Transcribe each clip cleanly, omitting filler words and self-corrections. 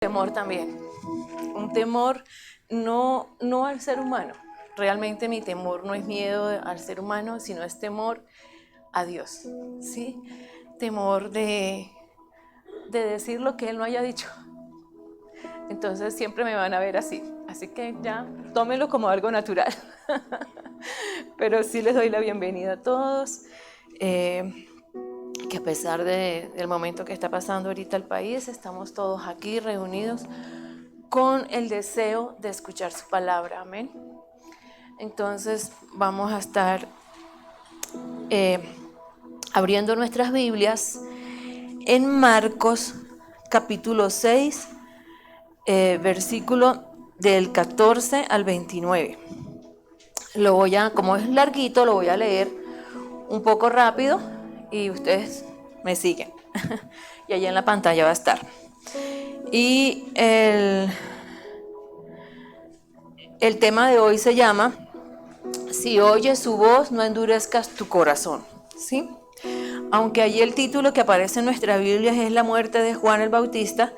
Temor también, un temor no al ser humano. Realmente mi temor no es miedo al ser humano, sino es temor a Dios, ¿sí? Temor de decir lo que Él no haya dicho. Entonces siempre me van a ver así que ya tómenlo como algo natural. Pero sí les doy la bienvenida a todos, que a pesar del momento que está pasando ahorita el país, estamos todos aquí reunidos con el deseo de escuchar su palabra, amén. Entonces vamos a estar abriendo nuestras Biblias en Marcos capítulo 6, versículo del 14 al 29. Como es larguito, lo voy a leer un poco rápido y ustedes me siguen. Y allá en la pantalla va a estar. Y el tema de hoy se llama: si oyes su voz, no endurezcas tu corazón, ¿sí? Aunque allí el título que aparece en nuestra Biblia es la muerte de Juan el Bautista,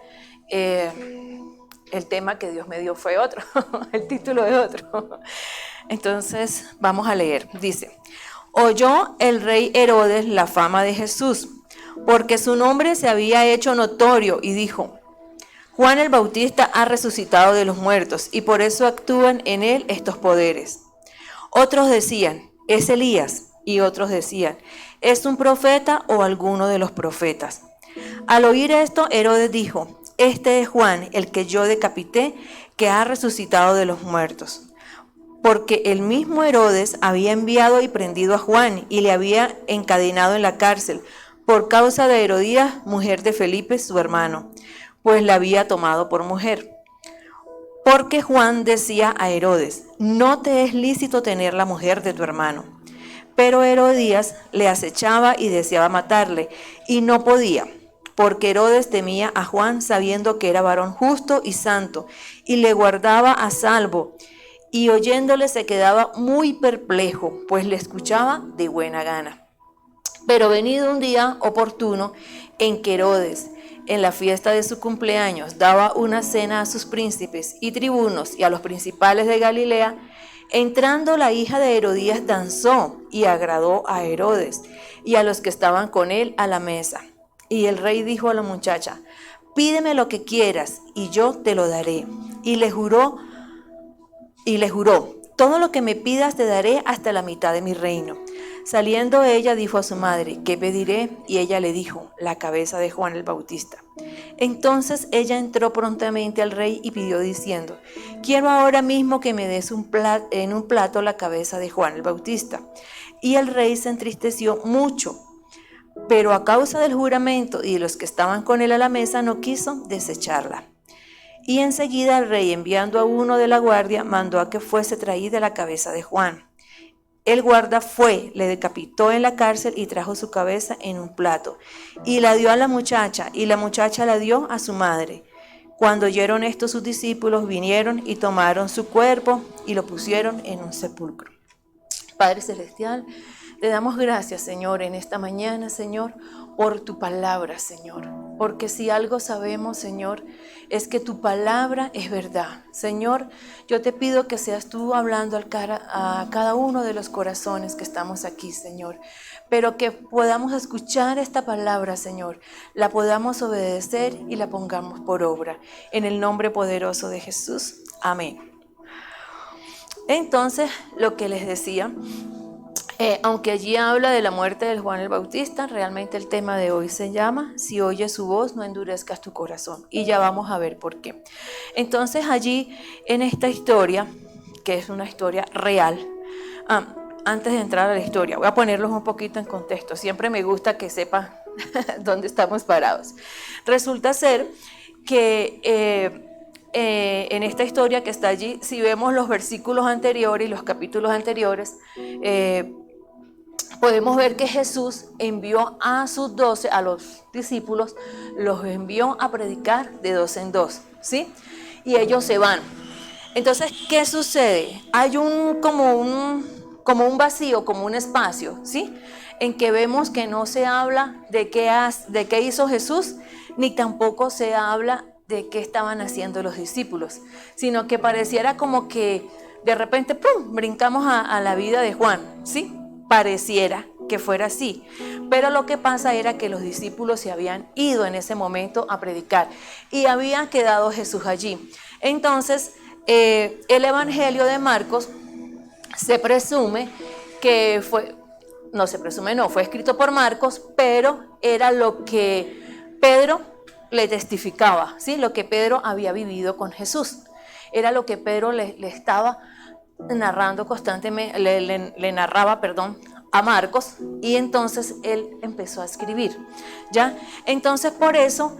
el tema que Dios me dio fue otro, el título es otro. Entonces vamos a leer. Dice: oyó el rey Herodes la fama de Jesús, porque su nombre se había hecho notorio, y dijo: Juan el Bautista ha resucitado de los muertos, y por eso actúan en él estos poderes. Otros decían: es Elías, y otros decían: es un profeta o alguno de los profetas. Al oír esto, Herodes dijo: este es Juan, el que yo decapité, que ha resucitado de los muertos. Porque el mismo Herodes había enviado y prendido a Juan y le había encadenado en la cárcel por causa de Herodías, mujer de Felipe, su hermano, pues la había tomado por mujer. Porque Juan decía a Herodes: no te es lícito tener la mujer de tu hermano. Pero Herodías le acechaba y deseaba matarle, y no podía, porque Herodes temía a Juan, sabiendo que era varón justo y santo, y le guardaba a salvo, y oyéndole se quedaba muy perplejo, pues le escuchaba de buena gana. Pero venido un día oportuno en que Herodes, en la fiesta de su cumpleaños, daba una cena a sus príncipes y tribunos y a los principales de Galilea, entrando la hija de Herodías danzó y agradó a Herodes y a los que estaban con él a la mesa. Y el rey dijo a la muchacha: pídeme lo que quieras y yo te lo daré. Y le juró: todo lo que me pidas te daré hasta la mitad de mi reino. Saliendo ella dijo a su madre: ¿qué pediré? Y ella le dijo: la cabeza de Juan el Bautista. Entonces ella entró prontamente al rey y pidió diciendo: quiero ahora mismo que me des en un plato la cabeza de Juan el Bautista. Y el rey se entristeció mucho, pero a causa del juramento y de los que estaban con él a la mesa no quiso desecharla. Y enseguida el rey, enviando a uno de la guardia, mandó a que fuese traída la cabeza de Juan. El guarda fue, le decapitó en la cárcel y trajo su cabeza en un plato, y la dio a la muchacha, y la muchacha la dio a su madre. Cuando oyeron esto, sus discípulos vinieron y tomaron su cuerpo y lo pusieron en un sepulcro. Padre Celestial, te damos gracias, Señor, en esta mañana, Señor, por tu palabra, Señor. Porque si algo sabemos, Señor, es que tu palabra es verdad. Señor, yo te pido que seas tú hablando a cada uno de los corazones que estamos aquí, Señor. Pero que podamos escuchar esta palabra, Señor, la podamos obedecer y la pongamos por obra. En el nombre poderoso de Jesús. Amén. Entonces, lo que les decía, aunque allí habla de la muerte de Juan el Bautista, realmente el tema de hoy se llama: si oyes su voz, no endurezcas tu corazón. Y ya vamos a ver por qué. Entonces allí, en esta historia, que es una historia real, antes de entrar a la historia, voy a ponerlos un poquito en contexto. Siempre me gusta que sepan dónde estamos parados. Resulta ser que en esta historia que está allí, si vemos los versículos anteriores y los capítulos anteriores, podemos ver que Jesús envió a sus 12, a los discípulos, los envió a predicar de 2 en 2, ¿sí? Y ellos se van. Entonces, ¿qué sucede? Hay como un vacío, como un espacio, ¿sí? En que vemos que no se habla de qué hizo Jesús, ni tampoco se habla de qué estaban haciendo los discípulos, sino que pareciera como que de repente, ¡pum!, brincamos a la vida de Juan, ¿sí? Pareciera que fuera así, pero lo que pasa era que los discípulos se habían ido en ese momento a predicar y había quedado Jesús allí. Entonces, el Evangelio de Marcos se presume que fue, no se presume, no, fue escrito por Marcos, pero era lo que Pedro le testificaba, ¿sí? Lo que Pedro había vivido con Jesús. Era lo que Pedro le estaba narrando constantemente, le narraba, perdón, a Marcos, y entonces él empezó a escribir, ¿ya? Entonces por eso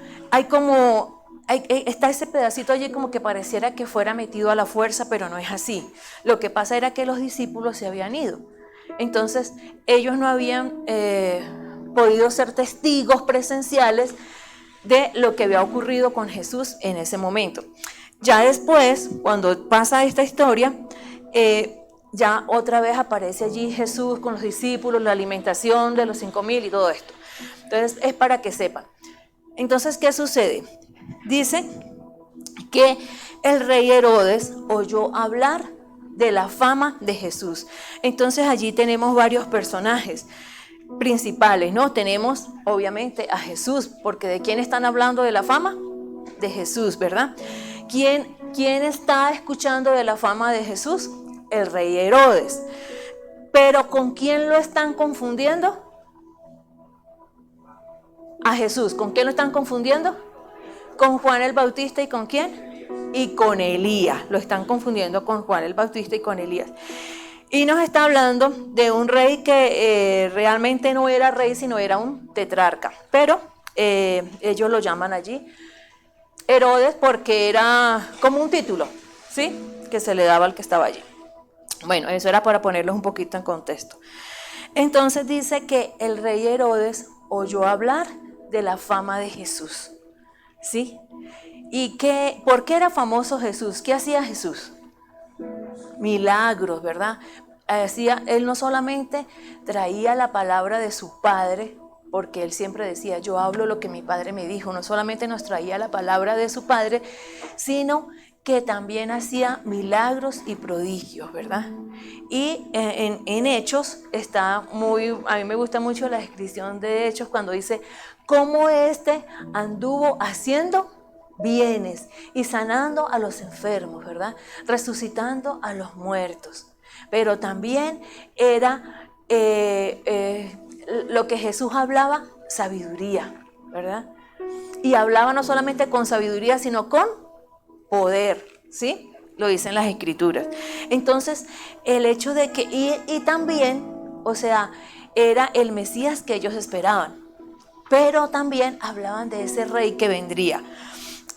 está ese pedacito allí como que pareciera que fuera metido a la fuerza, pero no es así. Lo que pasa era que los discípulos se habían ido. Entonces ellos no habían podido ser testigos presenciales de lo que había ocurrido con Jesús en ese momento. Ya después, cuando pasa esta historia, ya otra vez aparece allí Jesús con los discípulos, la alimentación de los 5,000 y todo esto. Entonces es para que sepan. Entonces, ¿qué sucede? Dice que el rey Herodes oyó hablar de la fama de Jesús. Entonces allí tenemos varios personajes principales, ¿no? Tenemos obviamente a Jesús, porque ¿de quién están hablando de la fama? De Jesús, ¿verdad? ¿Quién está escuchando de la fama de Jesús? El rey Herodes. Pero ¿con quién lo están confundiendo? A Jesús. ¿Con quién lo están confundiendo? Con Juan el Bautista. ¿Y con quién? Y con Elías. Lo están confundiendo con Juan el Bautista y con Elías. Y nos está hablando de un rey que realmente no era rey, sino era un tetrarca. Pero ellos lo llaman allí Herodes porque era como un título, ¿sí?, que se le daba al que estaba allí. Bueno, eso era para ponerlos un poquito en contexto. Entonces dice que el rey Herodes oyó hablar de la fama de Jesús, ¿sí? ¿Y por qué era famoso Jesús? ¿Qué hacía Jesús? Milagros, ¿verdad? Él no solamente traía la palabra de su padre, porque él siempre decía, yo hablo lo que mi padre me dijo. No solamente nos traía la palabra de su padre, sino que también hacía milagros y prodigios, ¿verdad? Y en Hechos está a mí me gusta mucho la descripción de Hechos cuando dice, cómo anduvo haciendo bienes y sanando a los enfermos, ¿verdad? Resucitando a los muertos. Pero también era lo que Jesús hablaba, sabiduría, ¿verdad? Y hablaba no solamente con sabiduría, sino con poder, ¿sí? Lo dicen las Escrituras. Entonces, el hecho de que, y también, o sea, era el Mesías que ellos esperaban, pero también hablaban de ese rey que vendría.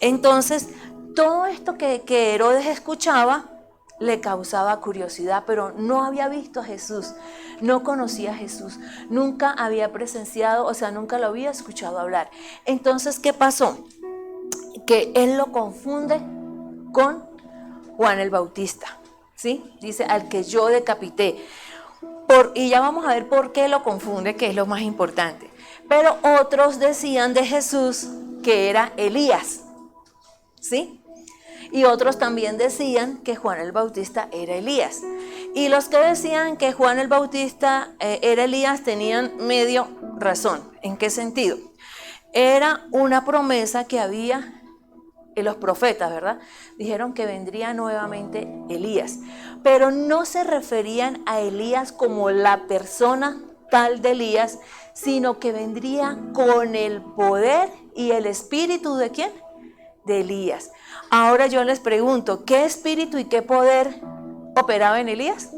Entonces, todo esto que Herodes escuchaba le causaba curiosidad, pero no había visto a Jesús, no conocía a Jesús, nunca había presenciado, o sea, nunca lo había escuchado hablar. Entonces, ¿qué pasó? Que él lo confunde con Juan el Bautista, ¿sí? Dice, al que yo decapité. Y ya vamos a ver por qué lo confunde, que es lo más importante. Pero otros decían de Jesús que era Elías, ¿sí? Y otros también decían que Juan el Bautista era Elías. Y los que decían que Juan el Bautista era Elías tenían medio razón. ¿En qué sentido? Era una promesa que había en los profetas, ¿verdad? Dijeron que vendría nuevamente Elías. Pero no se referían a Elías como la persona tal de Elías, sino que vendría con el poder y el espíritu ¿de quién? De Elías. Ahora yo les pregunto, ¿qué espíritu y qué poder operaba en Elías?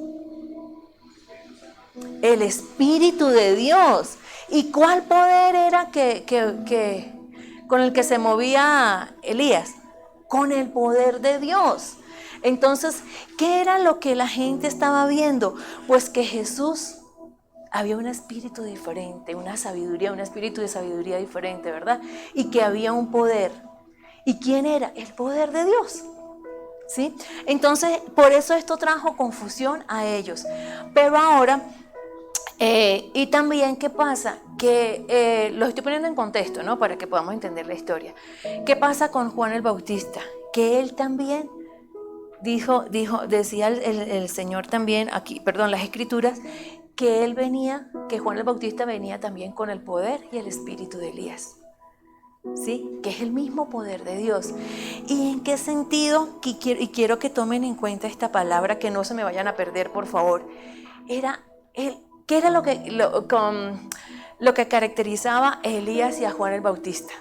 El Espíritu de Dios. ¿Y cuál poder era con el que se movía Elías? Con el poder de Dios. Entonces, ¿qué era lo que la gente estaba viendo? Pues que Jesús había un espíritu diferente, un espíritu de sabiduría diferente, ¿verdad? Y que había un poder. ¿Y quién era? El poder de Dios, ¿sí? Entonces, por eso esto trajo confusión a ellos. Pero ahora, Y también, ¿qué pasa? Que lo estoy poniendo en contexto, ¿no? Para que podamos entender la historia. ¿Qué pasa con Juan el Bautista? Que él también decía el Señor también, aquí, perdón, las Escrituras, que él venía, que Juan el Bautista venía también con el poder y el espíritu de Elías. ¿Sí? Que es el mismo poder de Dios. ¿Y en qué sentido? Y quiero que tomen en cuenta esta palabra, que no se me vayan a perder, por favor. ¿Qué era lo que caracterizaba a Elías y a Juan el Bautista?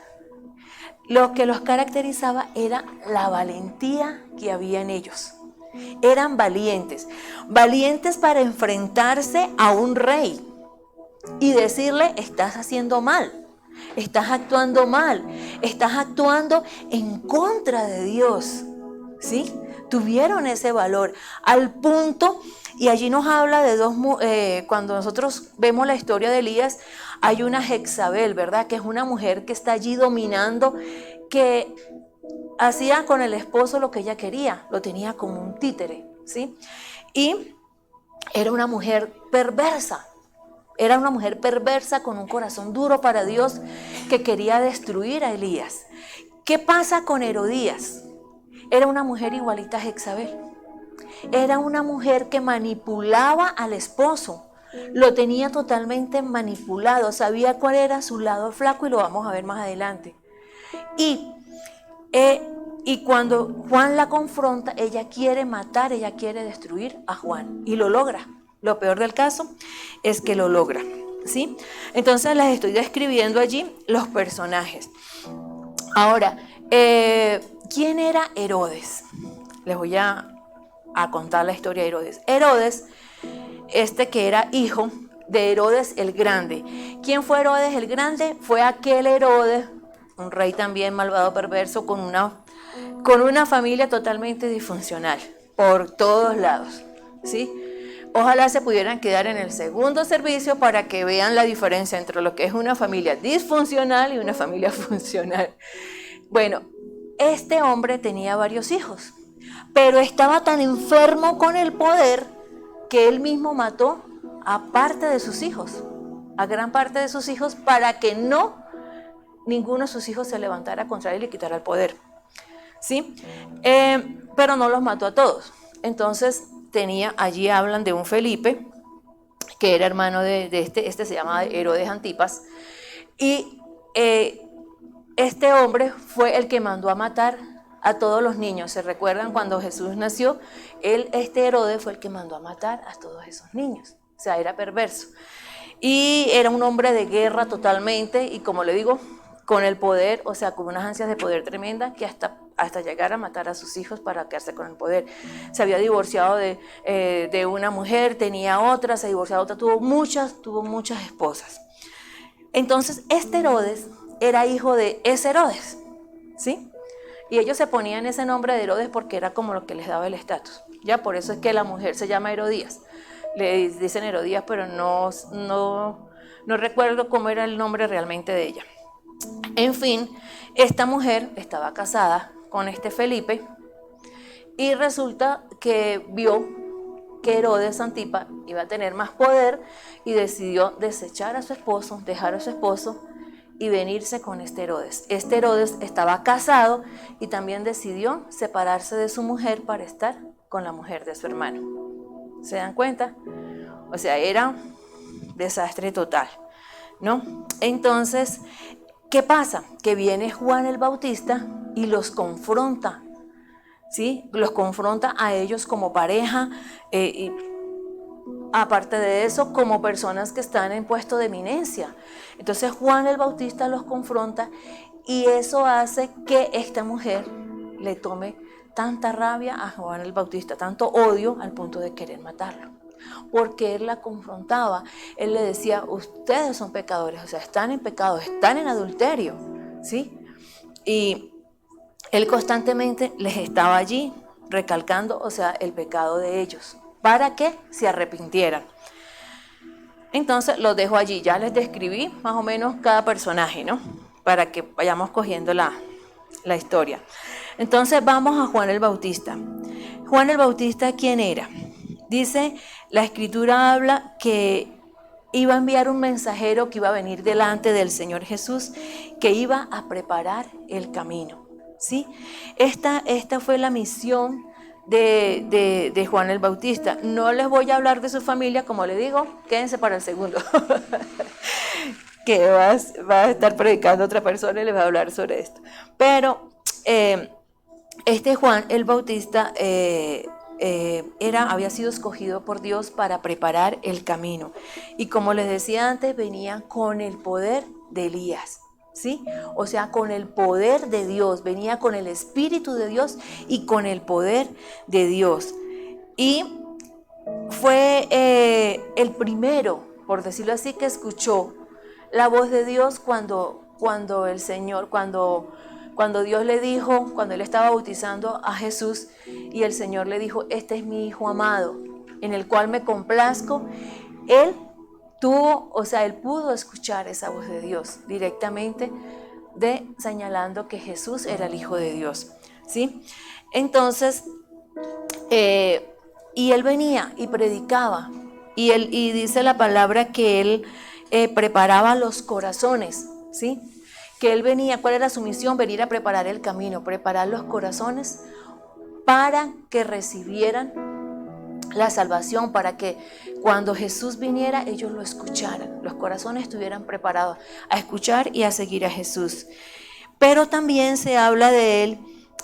Lo que los caracterizaba era la valentía que había en ellos. Eran valientes para enfrentarse a un rey y decirle: estás haciendo mal, estás actuando mal, estás actuando en contra de Dios. ¿Sí? Tuvieron ese valor al punto, y allí nos habla de cuando nosotros vemos la historia de Elías, hay una Jezabel, ¿verdad? Que es una mujer que está allí dominando, que hacía con el esposo lo que ella quería, lo tenía como un títere, ¿sí? Y era una mujer perversa. Era una mujer perversa con un corazón duro para Dios, que quería destruir a Elías. ¿Qué pasa con Herodías? Era una mujer igualita a Jezabel. Era una mujer que manipulaba al esposo. Lo tenía totalmente manipulado. Sabía cuál era su lado flaco, y lo vamos a ver más adelante. Y cuando Juan la confronta, ella quiere matar, ella quiere destruir a Juan. Y lo logra. Lo peor del caso es que lo logra, ¿sí? Entonces les estoy describiendo allí los personajes. Ahora, ¿quién era Herodes? Les voy a contar la historia de Herodes. Herodes, que era hijo de Herodes el Grande. ¿Quién fue Herodes el Grande? Fue aquel Herodes, un rey también malvado, perverso, con una familia totalmente disfuncional, por todos lados, ¿sí? Ojalá se pudieran quedar en el segundo servicio para que vean la diferencia entre lo que es una familia disfuncional y una familia funcional. Bueno, este hombre tenía varios hijos, pero estaba tan enfermo con el poder que él mismo mató a parte de sus hijos, a gran parte de sus hijos, para que ninguno de sus hijos se levantara contra él y le quitara el poder, ¿sí? Pero no los mató a todos. Entonces allí hablan de un Felipe, que era hermano de este se llama Herodes Antipas, y este hombre fue el que mandó a matar a todos los niños. ¿Se recuerdan cuando Jesús nació? Este Herodes fue el que mandó a matar a todos esos niños. O sea, era perverso. Y era un hombre de guerra totalmente, y como le digo, con el poder, o sea, con unas ansias de poder tremendas, que hasta llegar a matar a sus hijos para quedarse con el poder. Se había divorciado de una mujer, tenía otra, se divorció de otra, tuvo muchas esposas. Entonces, este Herodes era hijo de ese Herodes, ¿sí? Y ellos se ponían ese nombre de Herodes porque era como lo que les daba el estatus. Ya, por eso es que la mujer se llama Herodías. Le dicen Herodías, pero no recuerdo cómo era el nombre realmente de ella. En fin, esta mujer estaba casada con este Felipe, y resulta que vio que Herodes Antipas iba a tener más poder, y decidió desechar a su esposo, dejar a su esposo y venirse con este Herodes. Este Herodes estaba casado y también decidió separarse de su mujer para estar con la mujer de su hermano. ¿Se dan cuenta? O sea, era desastre total, ¿no? Entonces, ¿qué pasa? Que viene Juan el Bautista y los confronta, ¿sí? Los confronta a ellos como pareja, y aparte de eso, como personas que están en puesto de eminencia. Entonces Juan el Bautista los confronta, y eso hace que esta mujer le tome tanta rabia a Juan el Bautista, tanto odio, al punto de querer matarlo. Porque él la confrontaba, él le decía: ustedes son pecadores, o sea, están en pecado, están en adulterio, ¿sí? Y él constantemente les estaba allí recalcando, o sea, el pecado de ellos, para que se arrepintieran. Entonces los dejo allí, ya les describí más o menos cada personaje, ¿no? Para que vayamos cogiendo la historia. Entonces vamos a Juan el Bautista. Juan el Bautista, ¿quién era? Dice, la escritura habla que iba a enviar un mensajero que iba a venir delante del Señor Jesús, que iba a preparar el camino, ¿sí? Esta fue la misión de Juan el Bautista. No les voy a hablar de su familia, como le digo, quédense para el segundo, que va a estar predicando otra persona y les va a hablar sobre esto. Pero Juan el Bautista había sido escogido por Dios para preparar el camino. Y como les decía antes, venía con el poder de Elías, ¿sí? O sea, con el poder de Dios, venía con el Espíritu de Dios y con el poder de Dios. Y fue el primero, por decirlo así, que escuchó la voz de Dios cuando Dios le dijo, cuando él estaba bautizando a Jesús, y el Señor le dijo: este es mi Hijo amado, en el cual me complazco. Él pudo escuchar esa voz de Dios directamente, señalando que Jesús era el Hijo de Dios, ¿sí? Entonces, y él venía y predicaba, y dice la palabra que él preparaba los corazones, ¿sí? Que él venía, ¿cuál era su misión? Venir a preparar el camino, preparar los corazones para que recibieran la salvación, para que cuando Jesús viniera ellos lo escucharan, los corazones estuvieran preparados a escuchar y a seguir a Jesús. Pero también se habla de él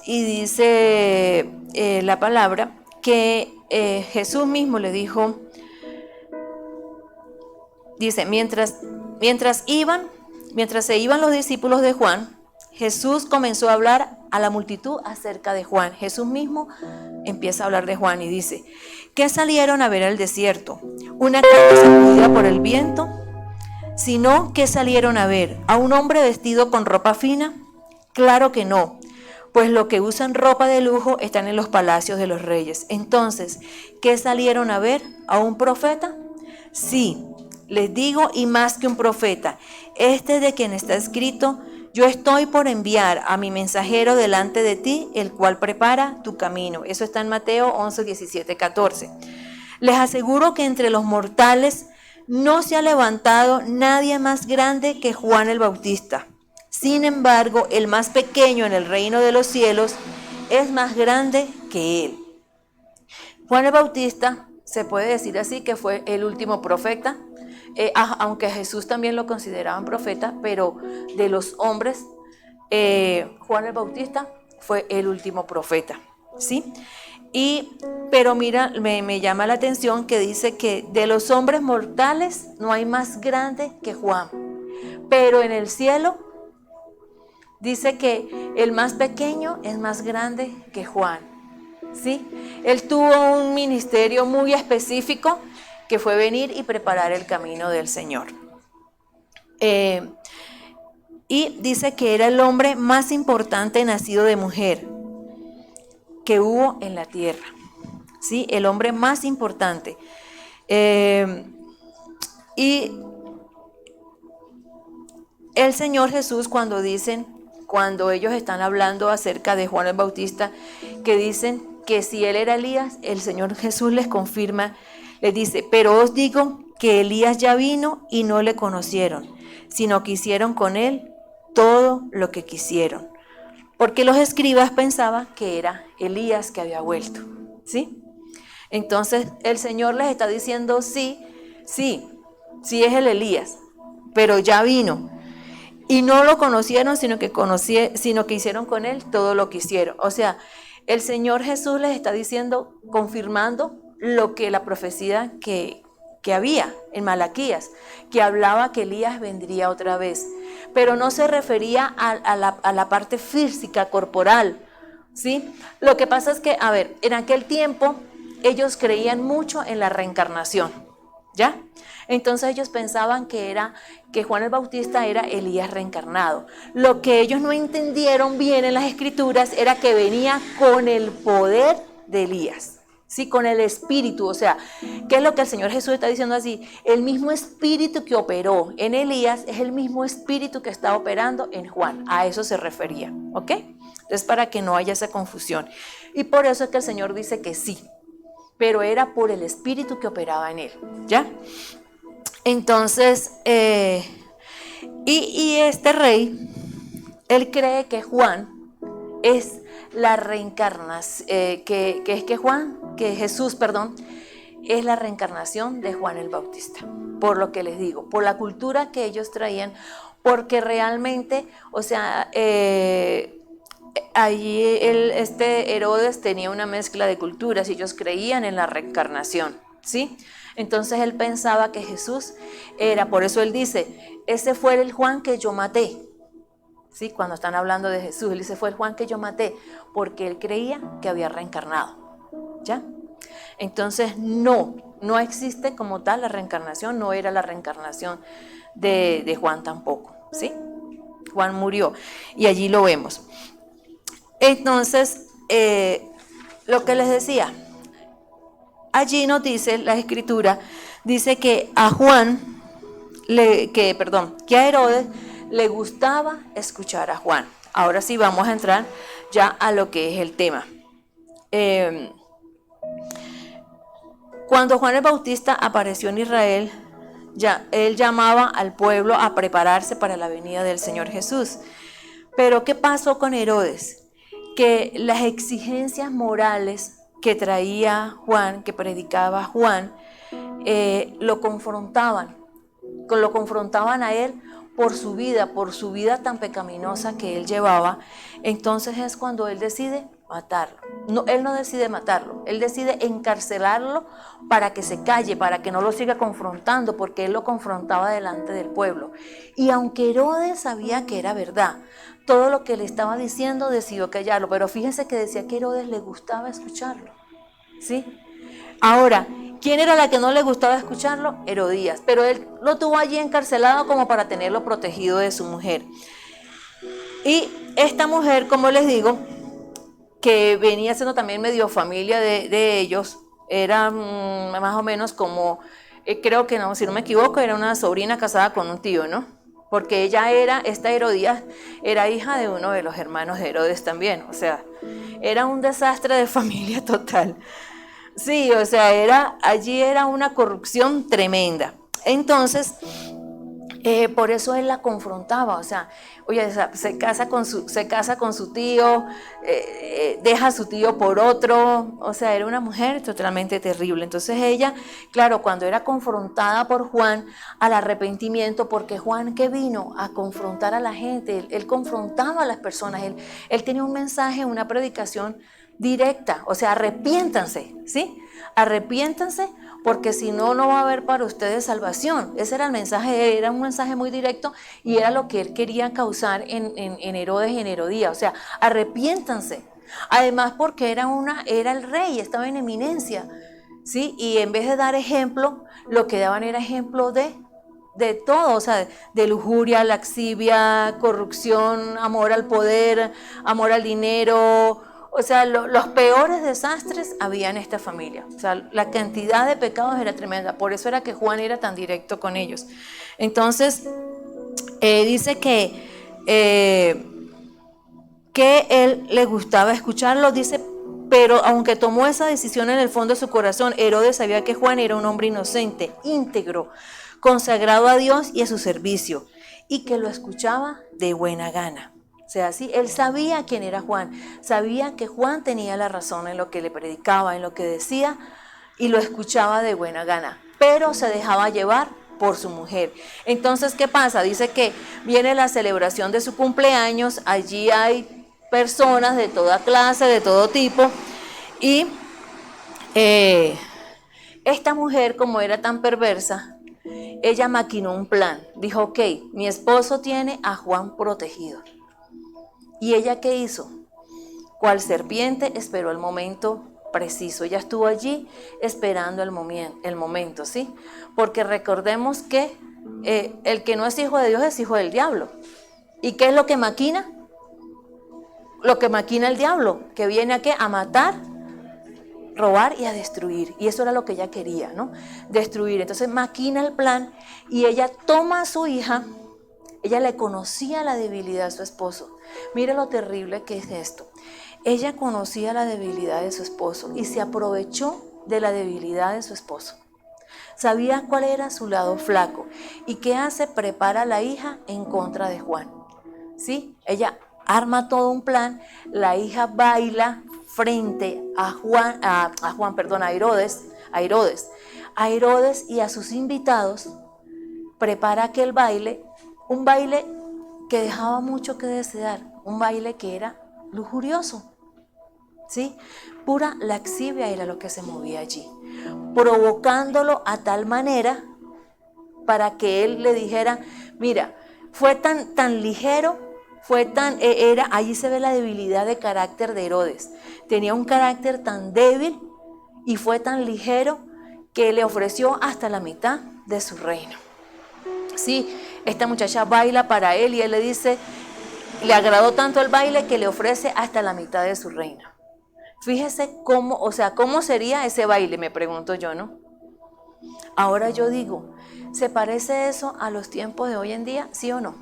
y dice la palabra que Jesús mismo le dijo, dice, mientras se iban los discípulos de Juan, Jesús comenzó a hablar a la multitud acerca de Juan. Jesús mismo empieza a hablar de Juan y dice: ¿qué salieron a ver al desierto? ¿Una carne sacudida por el viento? Sino, ¿qué salieron a ver? ¿A un hombre vestido con ropa fina? Claro que no, pues los que usan ropa de lujo están en los palacios de los reyes. Entonces, ¿qué salieron a ver? ¿A un profeta? Sí, les digo, y más que un profeta, de quien está escrito: yo estoy por enviar a mi mensajero delante de ti, el cual prepara tu camino. Eso está en Mateo 11, 17, 14. Les aseguro que entre los mortales no se ha levantado nadie más grande que Juan el Bautista. Sin embargo, el más pequeño en el reino de los cielos es más grande que él. Juan el Bautista, se puede decir así, que fue el último profeta, aunque Jesús también lo consideraban profeta, pero de los hombres, Juan el Bautista fue el último profeta, ¿sí? Pero mira, me llama la atención que dice que de los hombres mortales no hay más grande que Juan, pero en el cielo dice que el más pequeño es más grande que Juan, ¿sí? Él tuvo un ministerio muy específico, que fue venir y preparar el camino del Señor. Y dice que era el hombre más importante nacido de mujer que hubo en la tierra, ¿sí? El hombre más importante. Y el Señor Jesús, cuando ellos están hablando acerca de Juan el Bautista, que dicen que si él era Elías, el Señor Jesús les confirma, les dice: pero os digo que Elías ya vino y no le conocieron, sino que hicieron con él todo lo que quisieron. Porque los escribas pensaban que era Elías que había vuelto, ¿sí? Entonces el Señor les está diciendo: sí es el Elías, pero ya vino. Y no lo conocieron, sino que hicieron con él todo lo que hicieron. O sea, el Señor Jesús les está diciendo, confirmando lo que la profecía que había en Malaquías, que hablaba que Elías vendría otra vez, pero no se refería a la parte física, corporal, ¿sí? Lo que pasa es que, en aquel tiempo ellos creían mucho en la reencarnación, ¿ya? Entonces ellos pensaban que Juan el Bautista era Elías reencarnado. Lo que ellos no entendieron bien en las escrituras era que venía con el poder de Elías, ¿sí? Con el espíritu. O sea, ¿qué es lo que el Señor Jesús está diciendo así? El mismo espíritu que operó en Elías es el mismo espíritu que está operando en Juan. A eso se refería, ¿ok? Entonces, para que no haya esa confusión. Y por eso es que el Señor dice que sí, pero era por el espíritu que operaba en él, ¿ya? Entonces, y este rey, él cree que Juan es la reencarnación, que Jesús, perdón, es la reencarnación de Juan el Bautista, por lo que les digo, por la cultura que ellos traían, porque realmente, o sea, allí Herodes tenía una mezcla de culturas y ellos creían en la reencarnación, ¿sí? Entonces él pensaba que Jesús era, por eso él dice, ese fue el Juan que yo maté, ¿sí? Cuando están hablando de Jesús, él dice, fue el Juan que yo maté, porque él creía que había reencarnado, ¿ya? Entonces no existe como tal la reencarnación, no era la reencarnación de Juan tampoco, ¿sí? Juan murió y allí lo vemos. Entonces, lo que les decía, allí nos dice la escritura, dice que a que a Herodes le gustaba escuchar a Juan. Ahora sí vamos a entrar ya a lo que es el tema. Cuando Juan el Bautista apareció en Israel, él llamaba al pueblo a prepararse para la venida del Señor Jesús. Pero ¿qué pasó con Herodes? Que las exigencias morales que traía Juan, que predicaba Juan, lo confrontaban a él por su vida tan pecaminosa que él llevaba. Entonces es cuando él decide matarlo. No, él no decide matarlo, él decide encarcelarlo para que se calle, para que no lo siga confrontando, porque él lo confrontaba delante del pueblo. Y aunque Herodes sabía que era verdad, todo lo que le estaba diciendo decidió callarlo, pero fíjense que decía que a Herodes le gustaba escucharlo, ¿sí? Ahora, ¿quién era la que no le gustaba escucharlo? Herodías, pero él lo tuvo allí encarcelado como para tenerlo protegido de su mujer. Y esta mujer, como les digo, que venía siendo también medio familia de ellos, era más o menos como, creo que no, si no me equivoco, era una sobrina casada con un tío, ¿no? Porque esta Herodías era hija de uno de los hermanos de Herodes también, o sea, era un desastre de familia total. Sí, o sea, allí era una corrupción tremenda. Entonces, por eso él la confrontaba, o sea, oye, se casa con su tío, deja a su tío por otro, o sea, era una mujer totalmente terrible. Entonces ella, claro, cuando era confrontada por Juan al arrepentimiento, porque Juan que vino a confrontar a la gente, él confrontaba a las personas, él tenía un mensaje, una predicación directa, o sea, arrepiéntanse, ¿sí? Arrepiéntanse, porque si no, no va a haber para ustedes salvación. Ese era el mensaje, era un mensaje muy directo y era lo que él quería causar en Herodes y en Herodías, o sea, arrepiéntanse. Además, porque era el rey, estaba en eminencia, ¿sí? Y en vez de dar ejemplo, lo que daban era ejemplo de todo, o sea, de lujuria, laxivia, corrupción, amor al poder, amor al dinero. O sea, los peores desastres había en esta familia. O sea, la cantidad de pecados era tremenda. Por eso era que Juan era tan directo con ellos. Entonces, dice que él le gustaba escucharlo, dice, pero aunque tomó esa decisión en el fondo de su corazón, Herodes sabía que Juan era un hombre inocente, íntegro, consagrado a Dios y a su servicio, y que lo escuchaba de buena gana. O sea, sí, él sabía quién era Juan, sabía que Juan tenía la razón en lo que le predicaba, en lo que decía, y lo escuchaba de buena gana, pero se dejaba llevar por su mujer. Entonces, ¿qué pasa? Dice que viene la celebración de su cumpleaños, allí hay personas de toda clase, de todo tipo, y esta mujer, como era tan perversa, ella maquinó un plan. Dijo, ok, mi esposo tiene a Juan protegido. ¿Y ella qué hizo? Cual serpiente esperó el momento preciso. Ella estuvo allí esperando el momento, ¿sí? Porque recordemos que el que no es hijo de Dios es hijo del diablo. ¿Y qué es lo que maquina? Lo que maquina el diablo, que viene a ¿qué? A matar, robar y a destruir. Y eso era lo que ella quería, ¿no? Destruir. Entonces maquina el plan y ella toma a su hija. Ella le conocía la debilidad de su esposo. Mire lo terrible que es esto. Ella conocía la debilidad de su esposo y se aprovechó de la debilidad de su esposo. Sabía cuál era su lado flaco. ¿Y qué hace? Prepara a la hija en contra de Juan. ¿Sí? Ella arma todo un plan, la hija baila frente a Herodes y a sus invitados, prepara aquel baile, un baile que dejaba mucho que desear, un baile que era lujurioso, ¿sí? Pura lascivia era lo que se movía allí, provocándolo a tal manera para que él le dijera, mira, fue tan ligero, allí se ve la debilidad de carácter de Herodes. Tenía un carácter tan débil y fue tan ligero que le ofreció hasta la mitad de su reino. Sí, esta muchacha baila para él y él le dice, le agradó tanto el baile que le ofrece hasta la mitad de su reino. Fíjese cómo sería ese baile, me pregunto yo, ¿no? Ahora yo digo, ¿se parece eso a los tiempos de hoy en día? ¿Sí o no?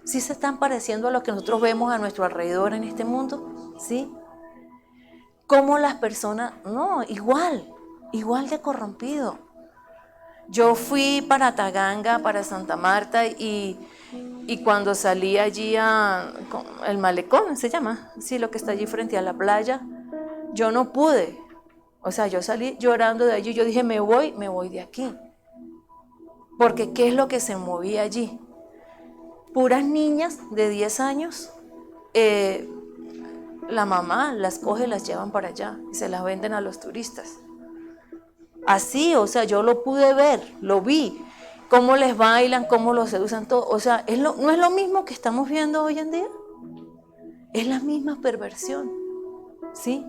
¿Sí se están pareciendo a lo que nosotros vemos a nuestro alrededor en este mundo? ¿Sí? ¿Cómo las personas? No, igual de corrompido. Yo fui para Taganga, para Santa Marta, y cuando salí allí el malecón, ¿se llama? Sí, lo que está allí frente a la playa, yo no pude. O sea, yo salí llorando de allí, yo dije, me voy de aquí. Porque ¿qué es lo que se movía allí? Puras niñas de 10 años, la mamá las coge y las llevan para allá y se las venden a los turistas. Así, o sea, yo lo pude ver, lo vi, cómo les bailan, cómo los seducen, todo. O sea, ¿no es lo mismo que estamos viendo hoy en día? Es la misma perversión, ¿sí?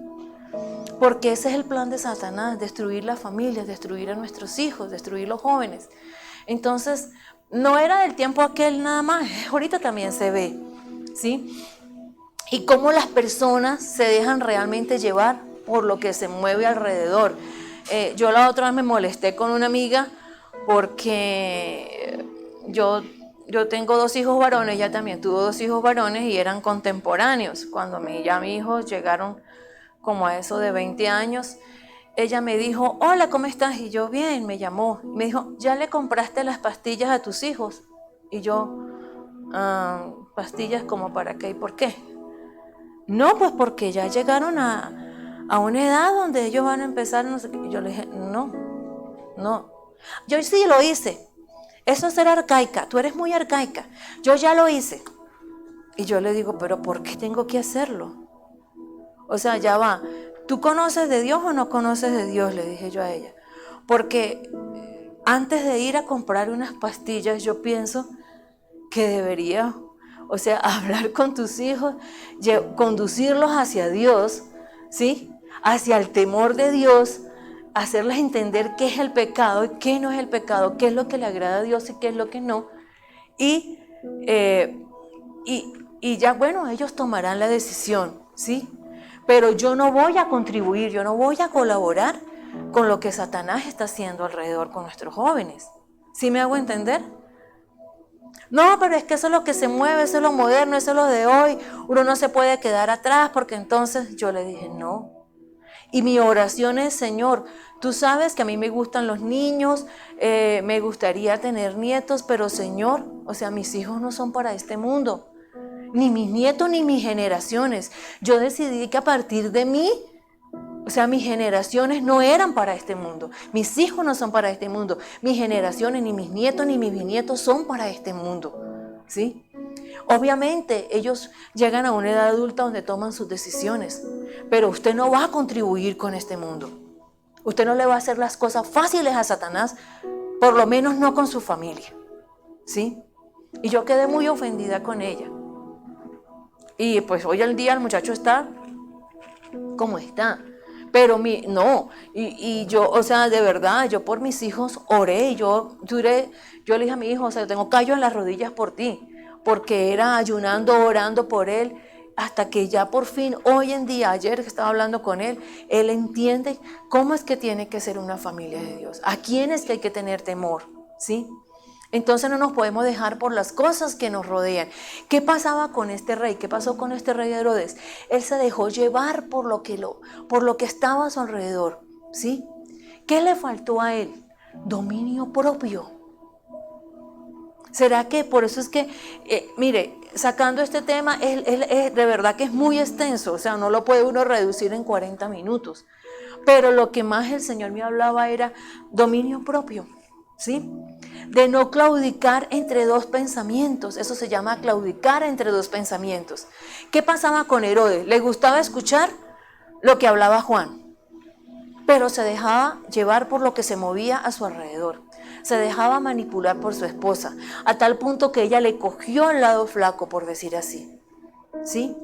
Porque ese es el plan de Satanás, destruir las familias, destruir a nuestros hijos, destruir los jóvenes. Entonces, no era del tiempo aquel nada más, ahorita también se ve, ¿sí? Y cómo las personas se dejan realmente llevar por lo que se mueve alrededor. Yo la otra vez me molesté con una amiga porque yo tengo 2 hijos varones, ella también tuvo 2 hijos varones y eran contemporáneos. Cuando mis hijos llegaron como a eso de 20 años, ella me dijo, hola, ¿cómo estás? Y yo, bien, me llamó. Me dijo, ¿ya le compraste las pastillas a tus hijos? Y yo, ¿pastillas como para qué y por qué? No, pues porque ya llegaron a una edad donde ellos van a empezar, no sé qué. Y yo le dije, no. Yo sí lo hice. Eso es ser arcaica, tú eres muy arcaica. Yo ya lo hice. Y yo le digo, pero ¿por qué tengo que hacerlo? O sea, ya va. ¿Tú conoces de Dios o no conoces de Dios? Le dije yo a ella. Porque antes de ir a comprar unas pastillas, yo pienso que debería, o sea, hablar con tus hijos, conducirlos hacia Dios, ¿sí? Hacia el temor de Dios, hacerles entender qué es el pecado y qué no es el pecado, qué es lo que le agrada a Dios y qué es lo que no. Y ya, bueno, ellos tomarán la decisión, ¿sí? Pero yo no voy a contribuir, yo no voy a colaborar con lo que Satanás está haciendo alrededor con nuestros jóvenes. ¿Sí me hago entender? No, pero es que eso es lo que se mueve, eso es lo moderno, eso es lo de hoy. Uno no se puede quedar atrás porque entonces yo le dije no. Y mi oración es, Señor, tú sabes que a mí me gustan los niños, me gustaría tener nietos, pero Señor, o sea, mis hijos no son para este mundo. Ni mis nietos ni mis generaciones. Yo decidí que a partir de mí, o sea, mis generaciones no eran para este mundo. Mis hijos no son para este mundo. Mis generaciones, ni mis nietos ni mis bisnietos son para este mundo. ¿Sí? Obviamente ellos llegan a una edad adulta donde toman sus decisiones, pero usted no va a contribuir con este mundo. Usted no le va a hacer las cosas fáciles a Satanás, por lo menos no con su familia. ¿Sí? Y yo quedé muy ofendida con ella. Y pues hoy en día el muchacho está como está. Pero no, y yo, o sea, de verdad, yo por mis hijos oré, yo le dije a mi hijo, o sea, tengo callo en las rodillas por ti, porque era ayunando, orando por él, hasta que ya por fin, hoy en día, ayer que estaba hablando con él entiende cómo es que tiene que ser una familia de Dios, a quién es que hay que tener temor, ¿sí? Entonces no nos podemos dejar por las cosas que nos rodean. ¿Qué pasaba con este rey? ¿Qué pasó con este rey de Herodes? Él se dejó llevar por lo que estaba a su alrededor, ¿sí? ¿Qué le faltó a él? Dominio propio. ¿Será que por eso es que, mire, sacando este tema, es de verdad que es muy extenso, o sea, no lo puede uno reducir en 40 minutos. Pero lo que más el Señor me hablaba era dominio propio, ¿sí? De no claudicar entre dos pensamientos, eso se llama claudicar entre dos pensamientos. ¿Qué pasaba con Herodes? Le gustaba escuchar lo que hablaba Juan, pero se dejaba llevar por lo que se movía a su alrededor. Se dejaba manipular por su esposa, a tal punto que ella le cogió el lado flaco, por decir así, ¿sí?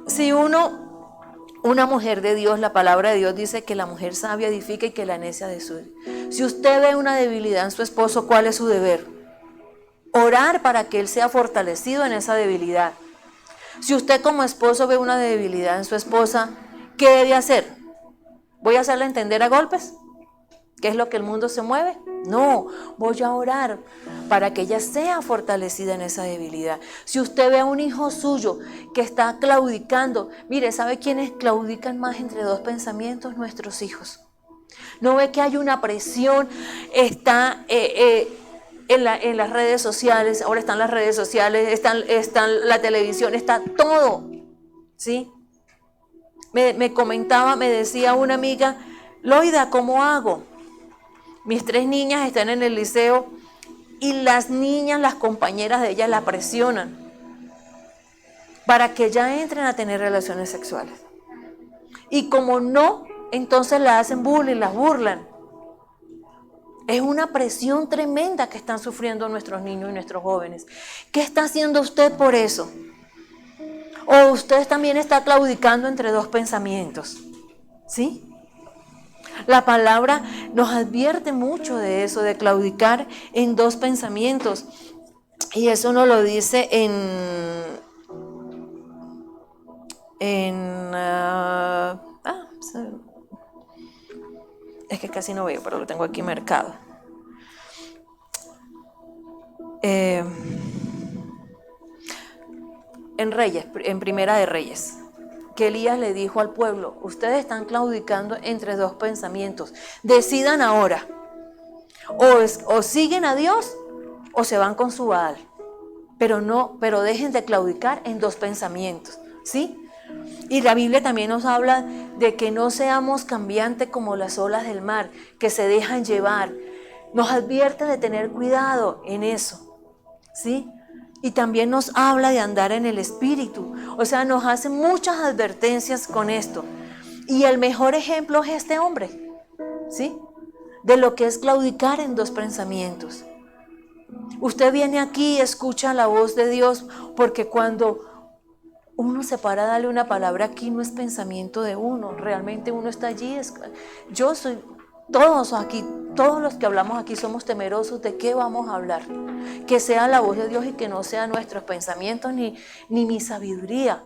Si una mujer de Dios, la palabra de Dios dice que la mujer sabia edifica y que la necia destruye. Si usted ve una debilidad en su esposo, ¿cuál es su deber? Orar para que él sea fortalecido en esa debilidad. Si usted como esposo ve una debilidad en su esposa, ¿qué debe hacer? ¿Voy a hacerle entender a golpes? ¿Qué es lo que el mundo se mueve? No, voy a orar para que ella sea fortalecida en esa debilidad. Si usted ve a un hijo suyo que está claudicando, mire, ¿sabe quiénes claudican más entre dos pensamientos? Nuestros hijos. ¿No ve que hay una presión? Está en las redes sociales, ahora están las redes sociales, están la televisión, está todo, ¿sí? Me comentaba, me decía una amiga, Loida, ¿cómo hago? Mis 3 niñas están en el liceo y las niñas, las compañeras de ellas la presionan para que ya entren a tener relaciones sexuales. Y como no, entonces la hacen bullying, las burlan. Es una presión tremenda que están sufriendo nuestros niños y nuestros jóvenes. ¿Qué está haciendo usted por eso? ¿O usted también está claudicando entre dos pensamientos? ¿Sí? La palabra nos advierte mucho de eso, de claudicar en dos pensamientos. Y eso nos lo dice es que casi no veo, pero lo tengo aquí marcado. En Reyes, en Primera de Reyes, que Elías le dijo al pueblo, ustedes están claudicando entre dos pensamientos, decidan ahora, o siguen a Dios o se van con su Baal, pero dejen de claudicar en dos pensamientos, ¿sí? Y la Biblia también nos habla de que no seamos cambiantes como las olas del mar, que se dejan llevar. Nos advierte de tener cuidado en eso, ¿sí? Y también nos habla de andar en el Espíritu. O sea, nos hace muchas advertencias con esto. Y el mejor ejemplo es este hombre, ¿sí? De lo que es claudicar en dos pensamientos. Usted viene aquí y escucha la voz de Dios, porque cuando uno se para a darle una palabra aquí, no es pensamiento de uno, realmente uno está allí. Todos aquí, todos los que hablamos aquí somos temerosos de qué vamos a hablar. Que sea la voz de Dios y que no sean nuestros pensamientos ni mi sabiduría,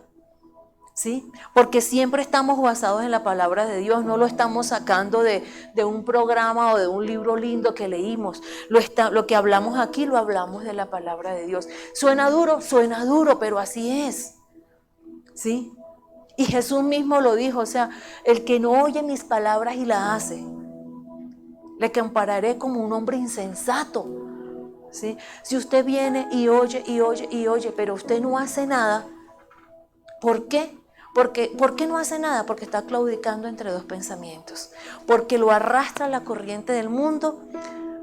¿sí? Porque siempre estamos basados en la palabra de Dios, no lo estamos sacando de un programa o de un libro lindo que leímos. Lo que hablamos aquí lo hablamos de la palabra de Dios. Suena duro, pero así es. ¿Sí? Y Jesús mismo lo dijo, o sea, el que no oye mis palabras y las hace, le compararé como un hombre insensato, ¿sí? Si usted viene y oye, pero usted no hace nada, ¿por qué? ¿Por qué no hace nada? Porque está claudicando entre dos pensamientos, porque lo arrastra la corriente del mundo,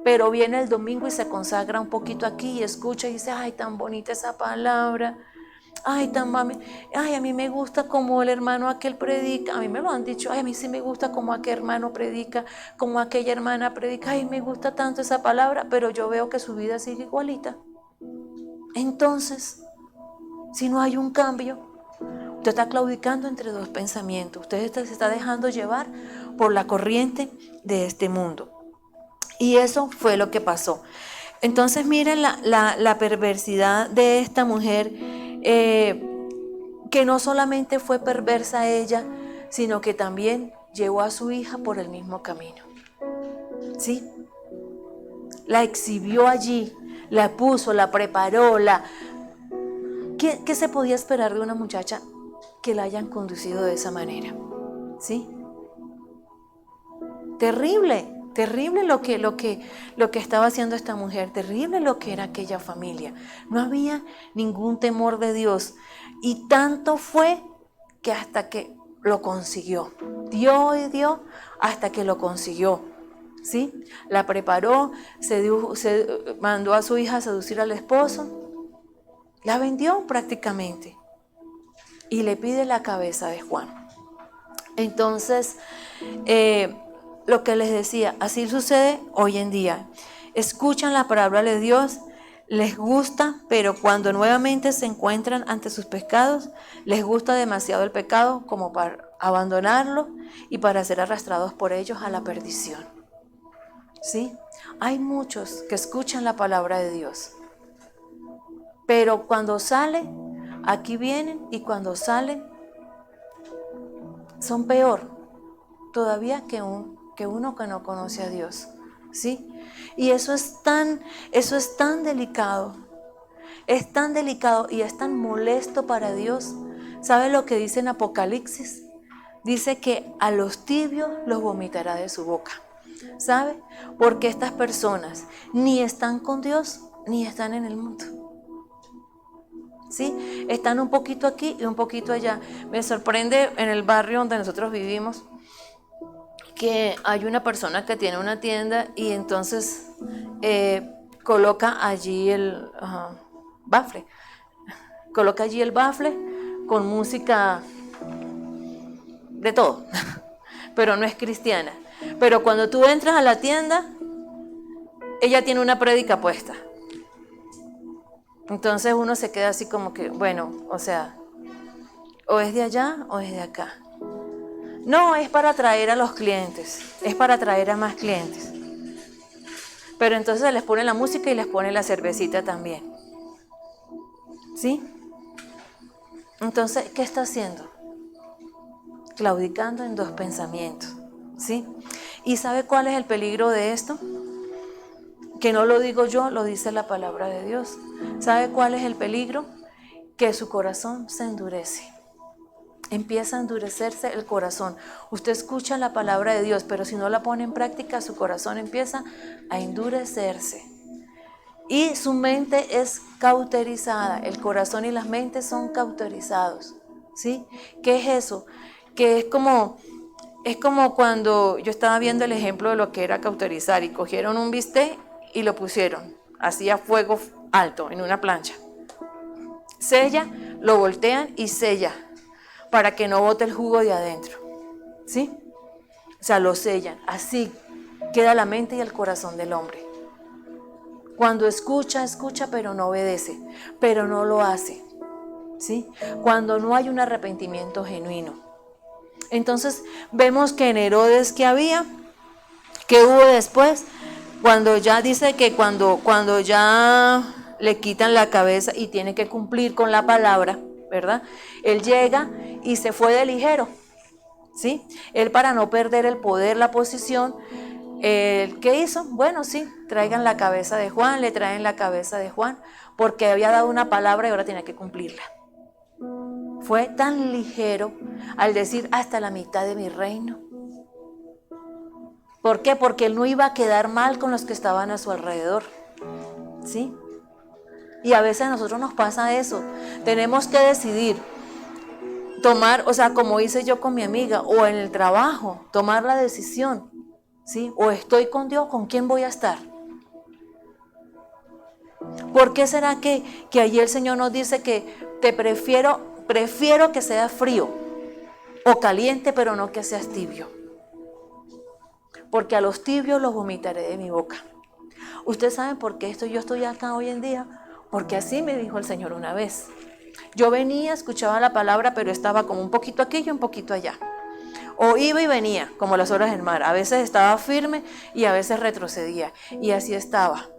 pero viene el domingo y se consagra un poquito aquí y escucha y dice, ay, tan bonita esa palabra. Ay, a mí me gusta como el hermano aquel predica. A mí me lo han dicho, ay, a mí sí me gusta como aquel hermano predica, como aquella hermana predica. Ay, me gusta tanto esa palabra, pero yo veo que su vida sigue igualita. Entonces, si no hay un cambio, usted está claudicando entre dos pensamientos. Usted se está dejando llevar por la corriente de este mundo. Y eso fue lo que pasó. Entonces, miren la perversidad de esta mujer. Que no solamente fue perversa ella, sino que también llevó a su hija por el mismo camino. ¿Sí? La exhibió allí, la puso, la preparó, ¿Qué se podía esperar de una muchacha que la hayan conducido de esa manera? ¿Sí? Terrible, terrible lo que estaba haciendo esta mujer, terrible lo que era aquella familia. No había ningún temor de Dios. Y tanto fue que hasta que lo consiguió. Dio y dio hasta que lo consiguió. ¿Sí? La preparó, se mandó a su hija a seducir al esposo, la vendió prácticamente y le pide la cabeza de Juan. Entonces, lo que les decía, así sucede hoy en día. Escuchan la palabra de Dios, les gusta, pero cuando nuevamente se encuentran ante sus pecados, les gusta demasiado el pecado como para abandonarlo y para ser arrastrados por ellos a la perdición. ¿Sí? Hay muchos que escuchan la palabra de Dios, pero cuando salen, aquí vienen y cuando salen, son peor todavía que uno que no conoce a Dios. ¿Sí? Y eso es tan delicado, es tan delicado y es tan molesto para Dios. ¿Sabe lo que dice en Apocalipsis? Dice que a los tibios los vomitará de su boca. ¿Sabe? Porque estas personas ni están con Dios ni están en el mundo. ¿Sí? Están un poquito aquí y un poquito allá. Me sorprende en el barrio donde nosotros vivimos que hay una persona que tiene una tienda y entonces coloca allí el bafle. Coloca allí el bafle con música de todo, pero no es cristiana. Pero cuando tú entras a la tienda, ella tiene una prédica puesta. Entonces uno se queda así como que, bueno, o sea, o es de allá o es de acá. No, es para atraer a los clientes, es para atraer a más clientes. Pero entonces les pone la música y les pone la cervecita también. ¿Sí? Entonces, ¿qué está haciendo? Claudicando en dos pensamientos. ¿Sí? ¿Y sabe cuál es el peligro de esto? Que no lo digo yo, lo dice la palabra de Dios. ¿Sabe cuál es el peligro? Que su corazón se endurece. Empieza a endurecerse el corazón. Usted escucha la palabra de Dios, pero si no la pone en práctica, su corazón empieza a endurecerse. Y su mente es cauterizada. El corazón y las mentes son cauterizados. ¿Sí? ¿Qué es eso? Que es como cuando yo estaba viendo el ejemplo de lo que era cauterizar y cogieron un bistec y lo pusieron así a fuego alto en una plancha. Sella, lo voltean y sella para que no bote el jugo de adentro. ¿Sí? O sea, lo sellan. Así queda la mente y el corazón del hombre. Cuando escucha, pero no obedece, pero no lo hace. ¿Sí? Cuando no hay un arrepentimiento genuino. Entonces, vemos que en Herodes, ¿qué había? ¿Qué hubo después? Cuando ya dice que cuando ya le quitan la cabeza y tiene que cumplir con la palabra, ¿verdad? Él llega y se fue de ligero, ¿sí? Él, para no perder el poder, la posición, ¿qué hizo? Bueno, sí, traigan la cabeza de Juan, le traen la cabeza de Juan, porque había dado una palabra y ahora tenía que cumplirla. Fue tan ligero al decir hasta la mitad de mi reino. ¿Por qué? Porque él no iba a quedar mal con los que estaban a su alrededor, ¿sí? Y a veces a nosotros nos pasa eso. Tenemos que decidir tomar, o sea, como hice yo con mi amiga, o en el trabajo, tomar la decisión, ¿sí? O estoy con Dios, ¿con quién voy a estar? ¿Por qué será que allí el Señor nos dice que te prefiero que seas frío o caliente, pero no que seas tibio? Porque a los tibios los vomitaré de mi boca. ¿Ustedes saben por qué yo estoy acá hoy en día? Porque así me dijo el Señor una vez. Yo venía, escuchaba la palabra, pero estaba como un poquito aquí y un poquito allá. O iba y venía, como las olas del mar. A veces estaba firme y a veces retrocedía. Y así estaba.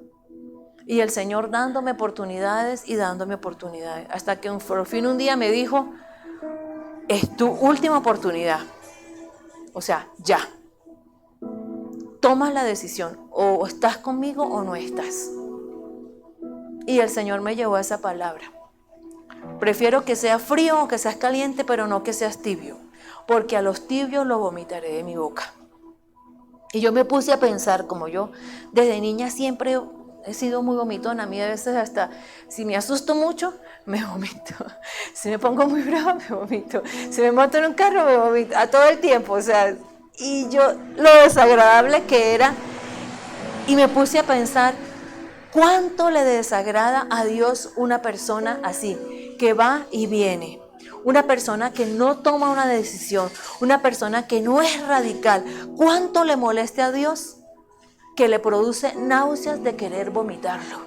Y el Señor dándome oportunidades y dándome oportunidades. Hasta que por fin un día me dijo, es tu última oportunidad. O sea, ya. Tomas la decisión, o estás conmigo o no estás. Y el Señor me llevó a esa palabra. Prefiero que seas frío o que seas caliente, pero no que seas tibio, porque a los tibios los vomitaré de mi boca. Y yo me puse a pensar, como yo desde niña siempre he sido muy vomitona, a mí a veces hasta si me asusto mucho, me vomito. Si me pongo muy brava, me vomito. Si me monto en un carro, me vomito. A todo el tiempo, o sea, y yo lo desagradable que era, y me puse a pensar, ¿cuánto le desagrada a Dios una persona así, que va y viene? Una persona que no toma una decisión, una persona que no es radical. ¿Cuánto le molesta a Dios que le produce náuseas de querer vomitarlo?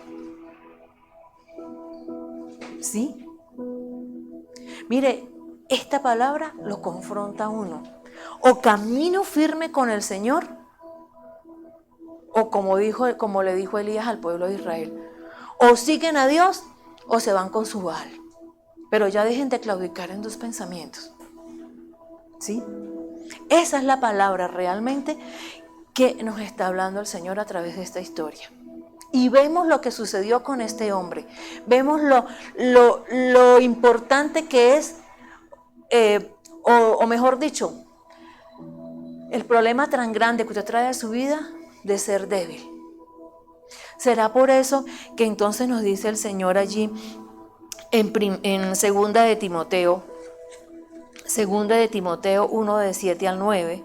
¿Sí? Mire, esta palabra lo confronta a uno. O camino firme con el Señor, o como le dijo Elías al pueblo de Israel, o siguen a Dios o se van con su Baal. Pero ya dejen de claudicar en tus pensamientos. ¿Sí? Esa es la palabra realmente que nos está hablando el Señor a través de esta historia. Y vemos lo que sucedió con este hombre. Vemos lo importante que es, o mejor dicho, el problema tan grande que usted trae a su vida de ser débil. Será por eso que entonces nos dice el Señor allí en segunda de Timoteo 1, de 7 al 9.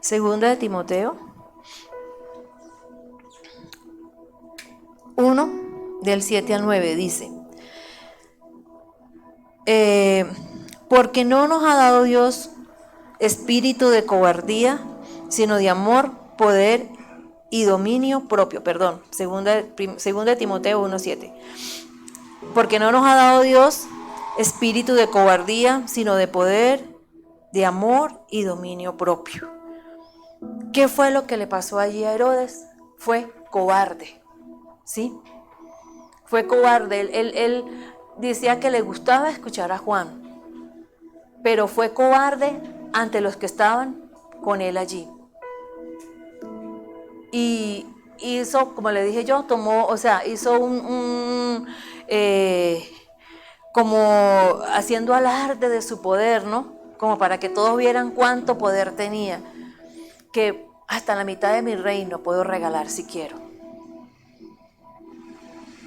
Segunda de Timoteo 1, del 7 al 9 dice, porque no nos ha dado Dios espíritu de cobardía, sino de amor, poder y dominio propio. Perdón, segunda de Timoteo 1:7. Porque no nos ha dado Dios espíritu de cobardía, sino de poder, de amor y dominio propio. ¿Qué fue lo que le pasó allí a Herodes? Fue cobarde, ¿sí? Fue cobarde. Él decía que le gustaba escuchar a Juan, pero fue cobarde ante los que estaban con él allí. Y hizo, como le dije yo, hizo como haciendo alarde de su poder, ¿no? Como para que todos vieran cuánto poder tenía, que hasta la mitad de mi reino puedo regalar si quiero.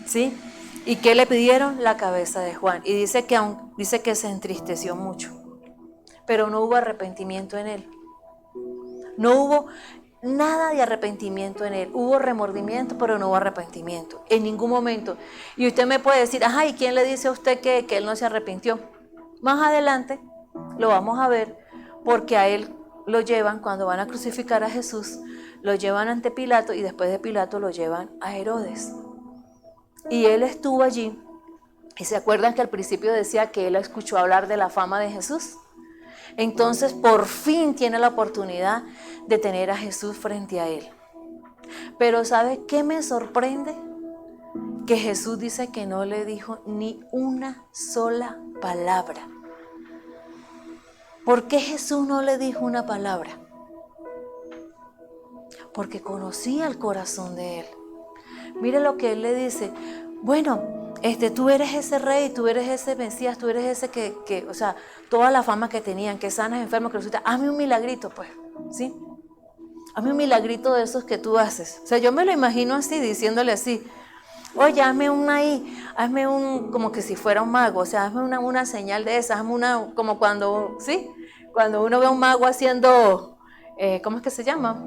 ¿Sí? ¿Y qué le pidieron? La cabeza de Juan. Y dice que se entristeció mucho, pero no hubo arrepentimiento en él. No hubo nada de arrepentimiento en él. Hubo remordimiento, pero no hubo arrepentimiento en ningún momento. Y usted me puede decir, ajá, ¿y quién le dice a usted que él no se arrepintió? Más adelante lo vamos a ver, porque a él lo llevan, cuando van a crucificar a Jesús, lo llevan ante Pilato y después de Pilato lo llevan a Herodes. Y él estuvo allí. ¿Y se acuerdan que al principio decía que él escuchó hablar de la fama de Jesús? Entonces por fin tiene la oportunidad de tener a Jesús frente a él. Pero ¿sabe qué me sorprende? Que Jesús dice que no le dijo ni una sola palabra. ¿Por qué Jesús no le dijo una palabra? Porque conocía el corazón de él. Mire lo que él le dice. Bueno, tú eres ese rey, tú eres ese Mesías, tú eres ese que o sea, toda la fama que tenían, que sanas enfermos, que resucitas, hazme un milagrito, pues, ¿sí? Hazme un milagrito de esos que tú haces. O sea, yo me lo imagino así, diciéndole así, oye, hazme como que si fuera un mago, o sea, hazme una señal de esa, hazme una, como cuando, ¿sí? Cuando uno ve a un mago haciendo, ¿cómo es que se llama?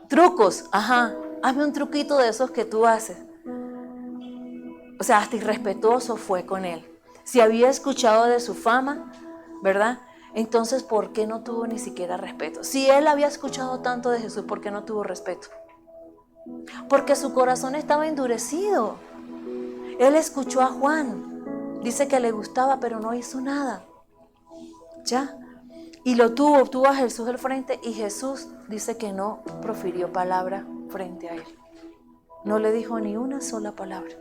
Trucos, ajá, hazme un truquito de esos que tú haces. O sea, hasta irrespetuoso fue con él. Si había escuchado de su fama, ¿verdad? Entonces, ¿por qué no tuvo ni siquiera respeto? Si él había escuchado tanto de Jesús, ¿por qué no tuvo respeto? Porque su corazón estaba endurecido. Él escuchó a Juan, dice que le gustaba, pero no hizo nada. ¿Ya? Y tuvo a Jesús al frente, y Jesús dice que no profirió palabra frente a él. No le dijo ni una sola palabra.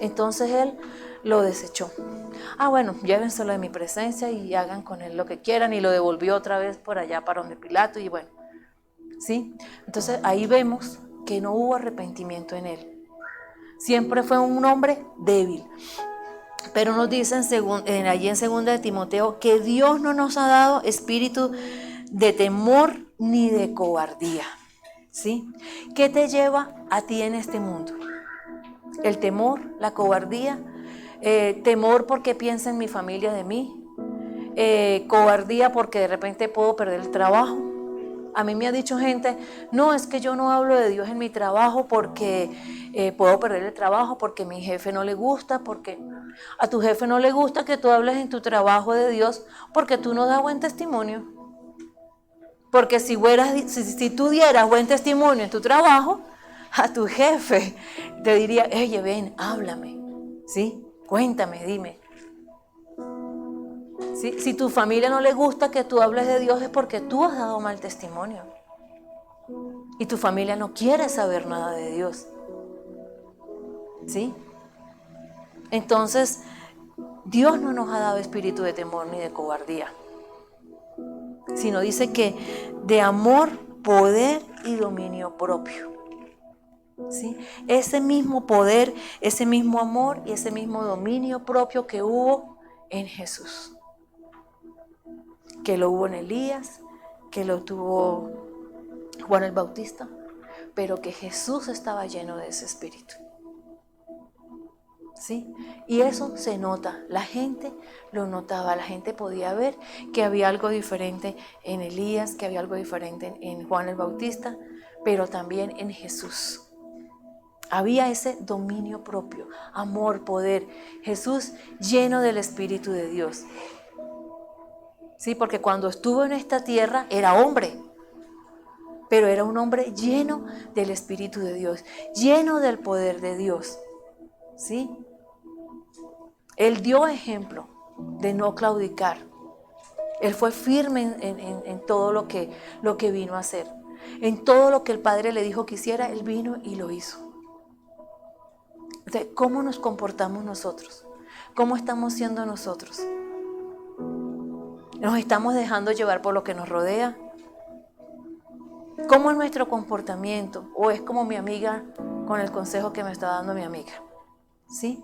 Entonces él lo desechó. Bueno, llévenselo de mi presencia y hagan con él lo que quieran, y lo devolvió otra vez por allá para donde Pilato, y bueno, ¿sí? Entonces ahí vemos que no hubo arrepentimiento en él. Siempre fue un hombre débil. Pero nos dice allí en 2 de Timoteo que Dios no nos ha dado espíritu de temor ni de cobardía. ¿Sí? ¿Qué te lleva a ti en este mundo? El temor, la cobardía, temor porque piensa en mi familia de mí, cobardía porque de repente puedo perder el trabajo. A mí me ha dicho gente, no, es que yo no hablo de Dios en mi trabajo porque puedo perder el trabajo, porque a mi jefe no le gusta, porque a tu jefe no le gusta que tú hables en tu trabajo de Dios porque tú no das buen testimonio. Porque si tú dieras buen testimonio en tu trabajo, a tu jefe te diría, oye, ven, háblame, ¿sí? Cuéntame, dime. ¿Sí? Si tu familia no le gusta que tú hables de Dios es porque tú has dado mal testimonio. Y tu familia no quiere saber nada de Dios. ¿Sí? Entonces, Dios no nos ha dado espíritu de temor ni de cobardía, sino dice que de amor, poder y dominio propio. ¿Sí? Ese mismo poder, ese mismo amor y ese mismo dominio propio que hubo en Jesús. Que lo hubo en Elías, que lo tuvo Juan el Bautista, pero que Jesús estaba lleno de ese espíritu. ¿Sí? Y eso se nota, la gente lo notaba, la gente podía ver que había algo diferente en Elías, que había algo diferente en Juan el Bautista, pero también en Jesús. Había ese dominio propio, amor, poder. Jesús lleno del Espíritu de Dios. Sí, porque cuando estuvo en esta tierra era hombre, pero era un hombre lleno del Espíritu de Dios, lleno del poder de Dios. ¿Sí? Él dio ejemplo de no claudicar. Él fue firme en todo lo que vino a hacer. En todo lo que el Padre le dijo que hiciera, Él vino y lo hizo. Entonces, ¿cómo nos comportamos nosotros? ¿Cómo estamos siendo nosotros? ¿Nos estamos dejando llevar por lo que nos rodea? ¿Cómo es nuestro comportamiento? ¿O es como mi amiga con el consejo que me está dando mi amiga? ¿Sí?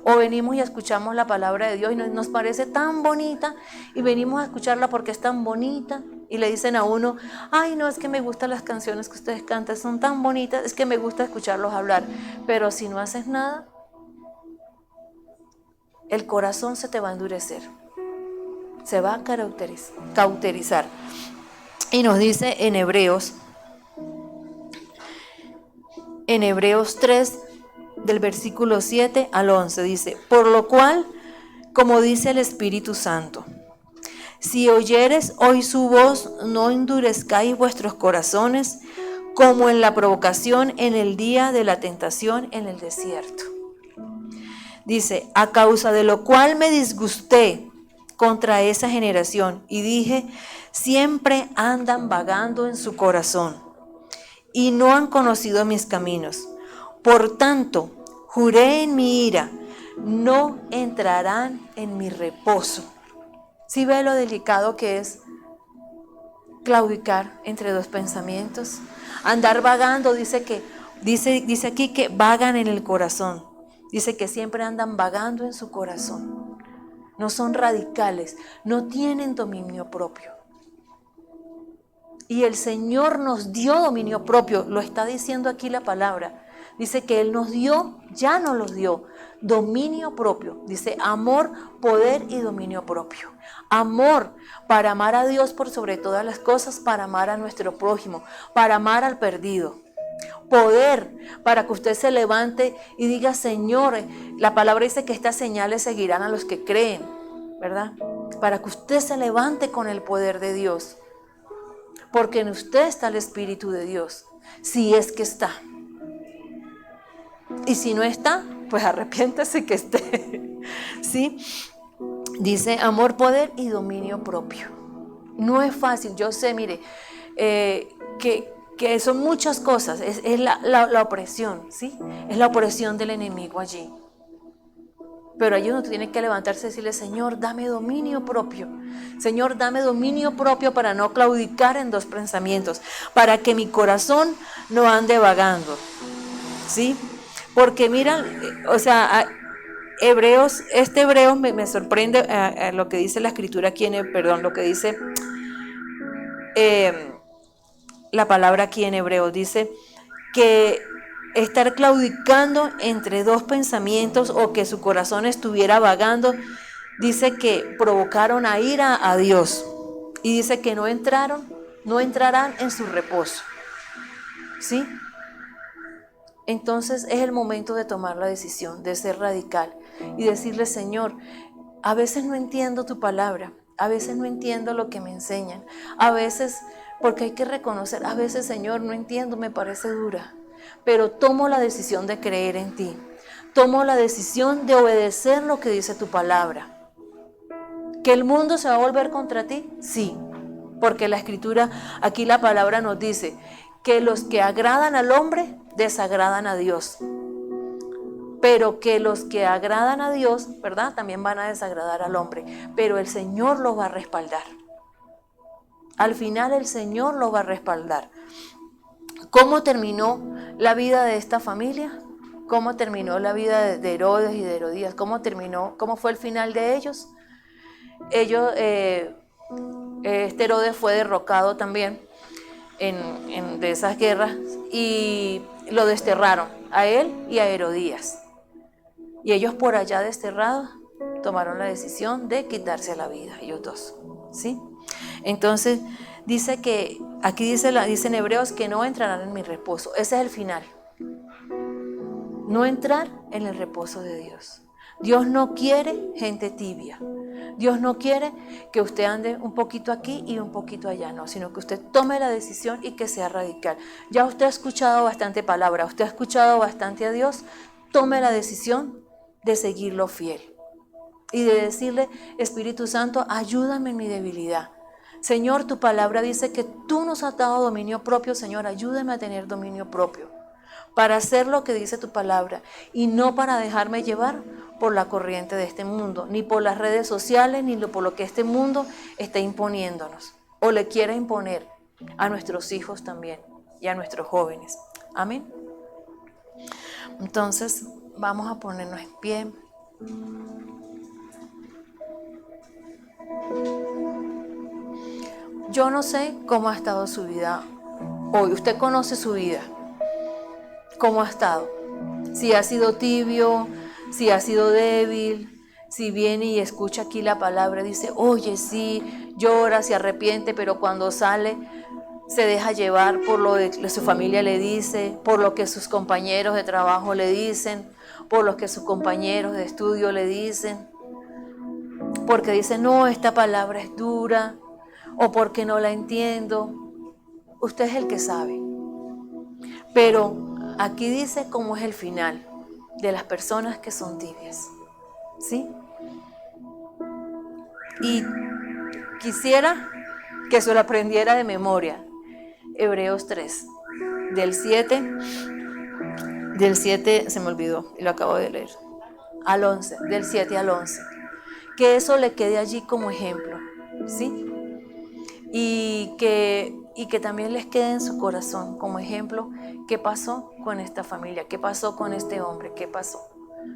O venimos y escuchamos la palabra de Dios y nos parece tan bonita y venimos a escucharla porque es tan bonita y le dicen a uno, ay no, es que me gustan las canciones que ustedes cantan, son tan bonitas, es que me gusta escucharlos hablar, pero si no haces nada, el corazón se te va a endurecer, se va a cauterizar. Y nos dice en Hebreos 3, del versículo 7 al 11, dice, por lo cual, como dice el Espíritu Santo, si oyeres hoy su voz, no endurezcáis vuestros corazones, como en la provocación en el día de la tentación en el desierto. Dice, a causa de lo cual me disgusté contra esa generación y dije, siempre andan vagando en su corazón y no han conocido mis caminos. Por tanto, juré en mi ira, no entrarán en mi reposo. ¿Sí ve lo delicado que es claudicar entre dos pensamientos? Andar vagando, dice aquí que vagan en el corazón. Dice que siempre andan vagando en su corazón. No son radicales, no tienen dominio propio. Y el Señor nos dio dominio propio, lo está diciendo aquí la palabra. Dice que Él nos dio, ya nos lo dio, dominio propio. Dice amor, poder y dominio propio. Amor para amar a Dios por sobre todas las cosas, para amar a nuestro prójimo, para amar al perdido. Poder para que usted se levante y diga, Señor, la palabra dice que estas señales seguirán a los que creen, ¿verdad? Para que usted se levante con el poder de Dios. Porque en usted está el Espíritu de Dios, si es que está. Y si no está, pues arrepiéntase que esté. ¿Sí? Dice amor, poder y dominio propio. No es fácil, yo sé, mire, que son muchas cosas, es la opresión, ¿sí? Es la opresión del enemigo allí. Pero allí uno tiene que levantarse y decirle, Señor, dame dominio propio. Señor, dame dominio propio para no claudicar en dos pensamientos, para que mi corazón no ande vagando, ¿sí? Porque mira, o sea, Hebreos, Hebreos me sorprende a lo que dice la escritura aquí lo que dice la palabra aquí en Hebreos. Dice que estar claudicando entre dos pensamientos o que su corazón estuviera vagando, dice que provocaron a ira a Dios. Y dice que no entrarán en su reposo. ¿Sí? Entonces es el momento de tomar la decisión, de ser radical y decirle: Señor, a veces no entiendo tu palabra, a veces no entiendo lo que me enseñan, a veces, porque hay que reconocer, a veces, Señor, no entiendo, me parece dura, pero tomo la decisión de creer en ti, tomo la decisión de obedecer lo que dice tu palabra. ¿Que el mundo se va a volver contra ti? Sí, porque la escritura, aquí la palabra nos dice que los que agradan al hombre desagradan a Dios, pero que los que agradan a Dios, ¿verdad?, también van a desagradar al hombre, pero el Señor los va a respaldar. Al final el Señor los va a respaldar. ¿Cómo terminó la vida de esta familia? ¿Cómo terminó la vida de Herodes y de Herodías? ¿Cómo terminó? ¿Cómo fue el final de ellos? Este Herodes fue derrocado también de esas guerras y lo desterraron a él y a Herodías. Y ellos, por allá desterrados, tomaron la decisión de quitarse la vida, ellos dos, ¿sí? Entonces dice que, aquí dicen Hebreos, que no entrarán en mi reposo. Ese es el final. No entrar en el reposo de Dios. Dios no quiere gente tibia. Dios no quiere que usted ande un poquito aquí y un poquito allá, no, sino que usted tome la decisión y que sea radical. Ya usted ha escuchado bastante palabra, usted ha escuchado bastante a Dios, tome la decisión de seguirlo fiel y de decirle: Espíritu Santo, ayúdame en mi debilidad. Señor, tu palabra dice que tú nos has dado dominio propio. Señor, ayúdame a tener dominio propio para hacer lo que dice tu palabra y no para dejarme llevar por la corriente de este mundo, ni por las redes sociales, ni por lo que este mundo está imponiéndonos o le quiere imponer a nuestros hijos también y a nuestros jóvenes. Amén. Entonces vamos a ponernos en pie. Yo no sé cómo ha estado su vida hoy. Usted conoce su vida. ¿Cómo ha estado? Si ha sido tibio, si ha sido débil, si viene y escucha aquí la palabra, dice: oye, sí, llora, se arrepiente, pero cuando sale se deja llevar por lo que su familia le dice, por lo que sus compañeros de trabajo le dicen, por lo que sus compañeros de estudio le dicen, porque dice: no, esta palabra es dura, o porque no la entiendo. Usted es el que sabe. Pero aquí dice cómo es el final de las personas que son tibias, ¿sí? Y quisiera que se lo aprendiera de memoria. Hebreos 3, del 7 se me olvidó y lo acabo de leer, al 11, del 7 al 11. Que eso le quede allí como ejemplo, ¿sí? Y que también les quede en su corazón como ejemplo qué pasó con esta familia, qué pasó con este hombre, qué pasó,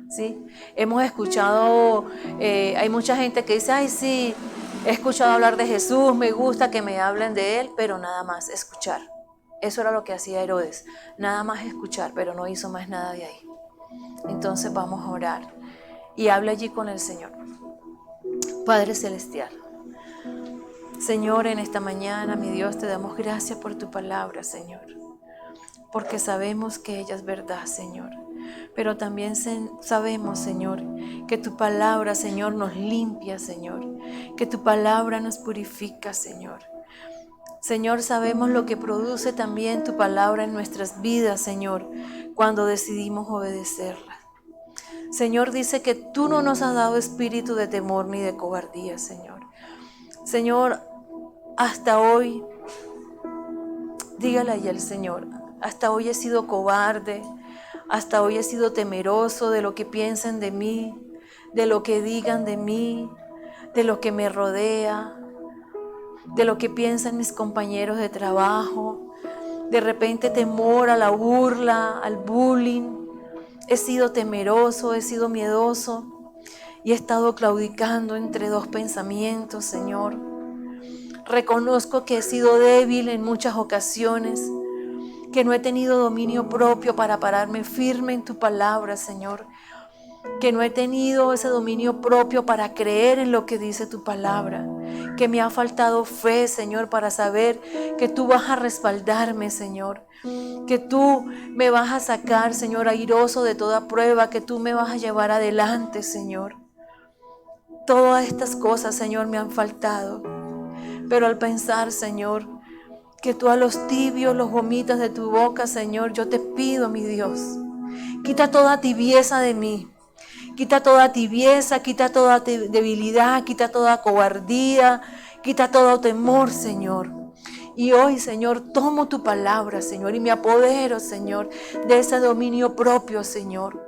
¿sí? Hemos escuchado, hay mucha gente que dice: ay, sí, he escuchado hablar de Jesús, me gusta que me hablen de él, pero nada más escuchar. Eso era lo que hacía Herodes, nada más escuchar, pero no hizo más nada de ahí. Entonces vamos a orar y habla allí con el Señor. Padre Celestial, Señor, en esta mañana, mi Dios, te damos gracias por tu palabra, Señor, porque sabemos que ella es verdad, Señor, pero también sabemos, Señor, que tu palabra, Señor, nos limpia, Señor, que tu palabra nos purifica, Señor. Señor, sabemos lo que produce también tu palabra en nuestras vidas, Señor, cuando decidimos obedecerla. Señor, dice que tú no nos has dado espíritu de temor ni de cobardía, Señor. Señor, hasta hoy, dígale ahí al Señor, hasta hoy he sido cobarde, hasta hoy he sido temeroso de lo que piensen de mí, de lo que digan de mí, de lo que me rodea, de lo que piensan mis compañeros de trabajo, de repente temor a la burla, al bullying. he sido temeroso, he sido miedoso y he estado claudicando entre dos pensamientos, Señor. Reconozco que he sido débil en muchas ocasiones, que no he tenido dominio propio para pararme firme en tu palabra, Señor. Que no he tenido ese dominio propio para creer en lo que dice tu palabra. Que me ha faltado fe, Señor, para saber que tú vas a respaldarme, Señor. Que tú me vas a sacar, Señor, airoso de toda prueba. Que tú me vas a llevar adelante, Señor. Todas estas cosas, Señor, me han faltado. Pero al pensar, Señor, que tú a los tibios los vomitas de tu boca, Señor, yo te pido, mi Dios, quita toda tibieza de mí. Quita toda tibieza, quita toda debilidad, quita toda cobardía, quita todo temor, Señor. Y hoy, Señor, tomo tu palabra, Señor, y me apodero, Señor, de ese dominio propio, Señor.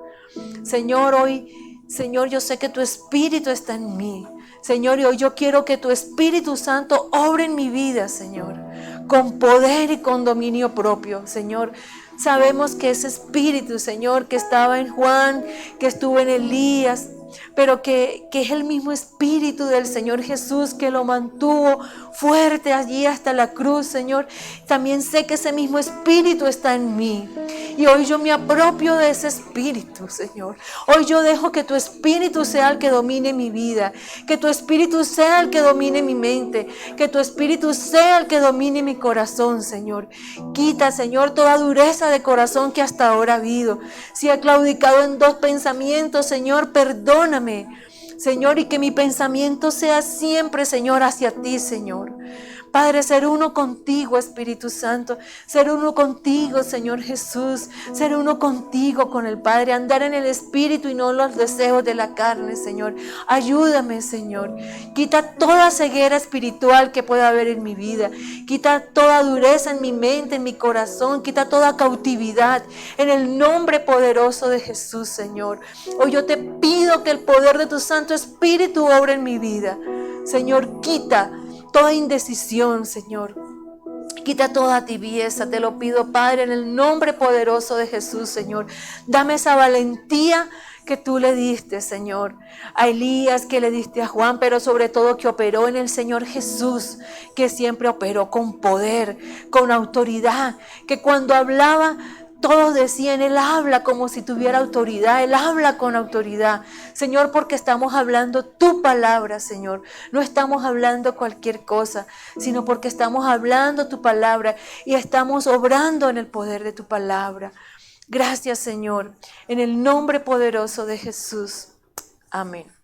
Señor, hoy, Señor, yo sé que tu Espíritu está en mí. Señor, y hoy yo quiero que tu Espíritu Santo obre en mi vida, Señor, con poder y con dominio propio, Señor. Sabemos que ese Espíritu, Señor, que estaba en Juan, que estuvo en Elías, pero que es el mismo Espíritu del Señor Jesús que lo mantuvo fuerte allí hasta la cruz, Señor. También sé que ese mismo Espíritu está en mí. Y hoy yo me apropio de ese Espíritu, Señor. Hoy yo dejo que tu Espíritu sea el que domine mi vida, que tu Espíritu sea el que domine mi mente, que tu Espíritu sea el que domine mi corazón, Señor. Quita, Señor, toda dureza de corazón que hasta ahora ha habido. Si he claudicado en dos pensamientos, Señor, perdóname, Señor, y que mi pensamiento sea siempre, Señor, hacia ti, Señor. Padre, ser uno contigo, Espíritu Santo, ser uno contigo, Señor Jesús, ser uno contigo con el Padre, andar en el Espíritu y no en los deseos de la carne, Señor. Ayúdame, Señor. Quita toda ceguera espiritual que pueda haber en mi vida. Quita toda dureza en mi mente, en mi corazón. Quita toda cautividad en el nombre poderoso de Jesús, Señor. Hoy yo te pido que el poder de tu Santo Espíritu obre en mi vida. Señor, quita toda indecisión, Señor. Quita toda tibieza, te lo pido, Padre, en el nombre poderoso de Jesús, Señor. Dame esa valentía que tú le diste, Señor, a Elías, que le diste a Juan, pero sobre todo que operó en el Señor Jesús, que siempre operó con poder, con autoridad, que cuando hablaba, todos decían, Él habla como si tuviera autoridad, Él habla con autoridad. Señor, porque estamos hablando tu palabra, Señor. No estamos hablando cualquier cosa, sino porque estamos hablando tu palabra y estamos obrando en el poder de tu palabra. Gracias, Señor, en el nombre poderoso de Jesús. Amén.